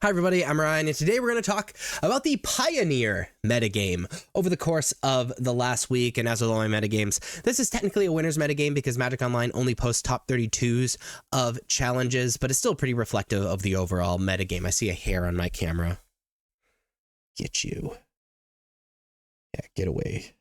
Hi everybody, I'm Ryan, and today we're going to talk about the Pioneer metagame. Over the course of the last week, and as with all my metagames, this is technically a winner's metagame because Magic Online only posts top 32s of challenges, but it's still pretty reflective of the overall metagame. I see a hair on my camera. Get you. Yeah, get away.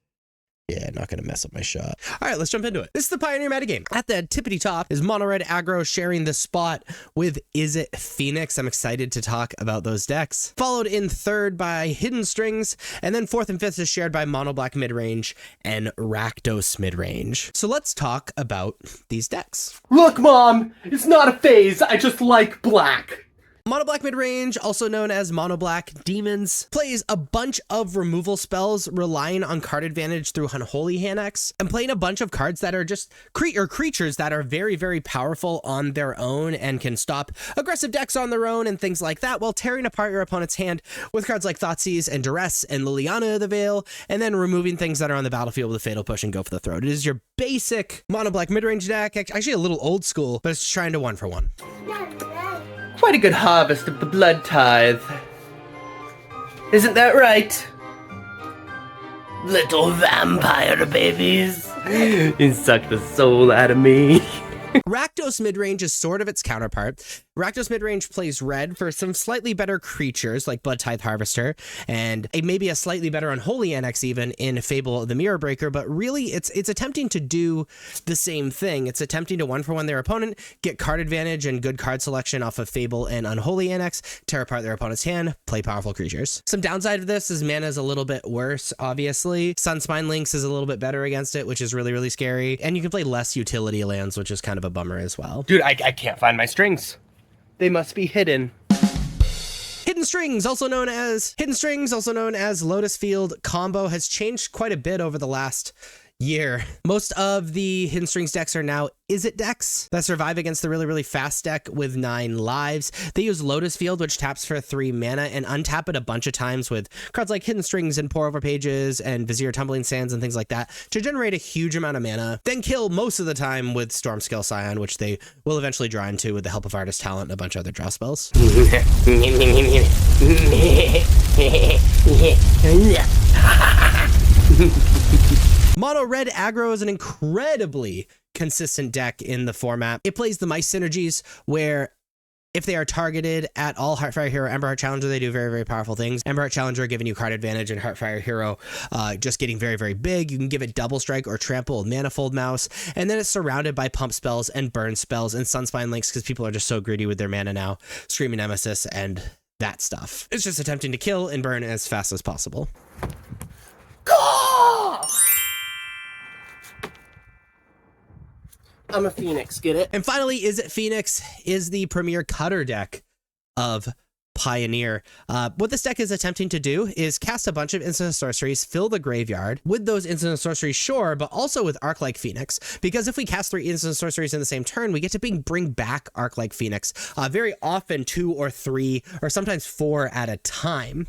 Yeah, not going to mess up my shot. All right, let's jump into it. This is the Pioneer metagame. At the tippity top is Mono Red Aggro sharing the spot with Is It Phoenix. I'm excited to talk about those decks. Followed in third by Hidden Strings, and then fourth and fifth is shared by Mono Black Midrange and Rakdos Midrange. So let's talk about these decks. Look, Mom, it's not a phase. I just like black. Mono Black Midrange, also known as Mono Black Demons, plays a bunch of removal spells relying on card advantage through Unholy Annex, and playing a bunch of cards that are just creatures that are very, very powerful on their own and can stop aggressive decks on their own and things like that, while tearing apart your opponent's hand with cards like Thoughtseize and Duress and Liliana of the Veil, and then removing things that are on the battlefield with a Fatal Push and Go for the Throat. It is your basic Mono Black Midrange deck, actually a little old school, but it's trying to 1-for-1. Quite a good harvest of the blood tithe. Isn't that right? Little vampire babies. You suck the soul out of me. Rakdos Midrange is sort of its counterpart. Rakdos Midrange plays red for some slightly better creatures like Blood Tithe Harvester and maybe a slightly better Unholy Annex even in Fable of the Mirror Breaker, but really it's attempting to do the same thing. It's attempting to 1-for-1 their opponent, get card advantage and good card selection off of Fable and Unholy Annex, tear apart their opponent's hand, play powerful creatures. Some downside of this is mana is a little bit worse, obviously. Sunspine Lynx is a little bit better against it, which is really, really scary. And you can play less utility lands, which is kind of a bummer as well. Dude, I can't find my strings. They must be hidden. Hidden Strings, also known as Lotus Field combo, has changed quite a bit over the last year. Most of the Hidden Strings decks are now Is It decks that survive against the really, really fast deck with 9 lives. They use Lotus Field, which taps for 3 mana, and untap it a bunch of times with cards like Hidden Strings and Pour Over Pages and Vizier Tumbling Sands and things like that to generate a huge amount of mana, then kill most of the time with Stormscale Scion, which they will eventually draw into with the help of Artist Talent and a bunch of other draw spells. Mono Red Aggro is an incredibly consistent deck in the format. It plays the Mice synergies where if they are targeted at all Heartfire Hero, Emberheart Challenger, they do very, very powerful things. Emberheart Challenger giving you card advantage, and Heartfire Hero just getting very, very big. You can give it Double Strike or Trample with Manifold Mouse, and then it's surrounded by pump spells and burn spells and Sunspine Links because people are just so greedy with their mana now. Screaming Nemesis and that stuff. It's just attempting to kill and burn as fast as possible. I'm a Phoenix, get it? And finally, Is It Phoenix is the premier cutter deck of Pioneer. What this deck is attempting to do is cast a bunch of instant sorceries, fill the graveyard with those instant sorceries, sure, but also with Arc-like Phoenix, because if we cast 3 instant sorceries in the same turn, we get to bring back Arc-like Phoenix, very often 2 or 3 or sometimes 4 at a time.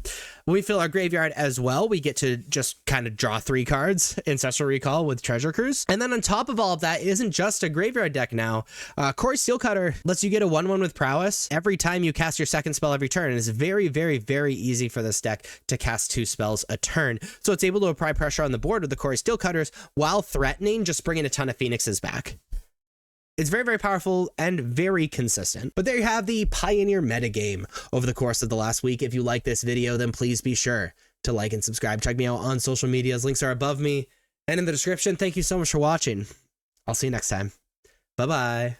When we fill our graveyard as well, we get to just kind of draw 3 cards, Ancestral Recall with Treasure Cruise. And then on top of all of that, it isn't just a graveyard deck now. Core Steelcutter lets you get a 1/1 with prowess every time you cast your second spell every turn. And it's very, very, very easy for this deck to cast 2 spells a turn. So it's able to apply pressure on the board with the Core Steelcutters while threatening, just bringing a ton of Phoenixes back. It's very, very powerful and very consistent. But there you have the Pioneer metagame over the course of the last week. If you like this video, then please be sure to like and subscribe. Check me out on social medias. Links are above me and in the description. Thank you so much for watching. I'll see you next time. Bye-bye.